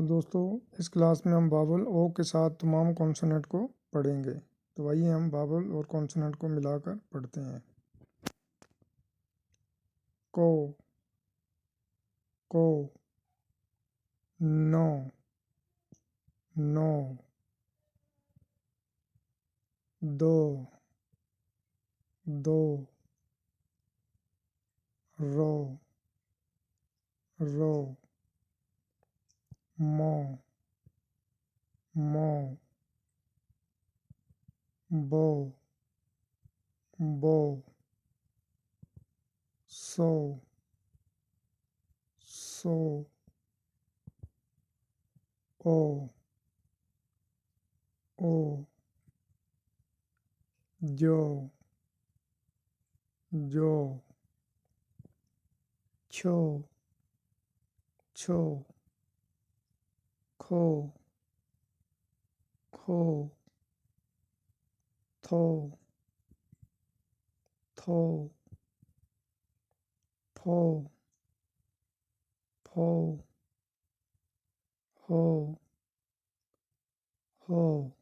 तो दोस्तों इस क्लास में हम वावल ओ के साथ तमाम कॉन्सोनेंट को पढ़ेंगे। तो आइए हम वावल और कॉन्सोनेंट को मिलाकर पढ़ते हैं। को, नो, नो, दो, दो, रो, रो, मो, मो, बो, बो, सो, सो, ओ, ओ, जो, जो, छो, छो, खो, खो, थो, थो, फो, फो, हो, हो।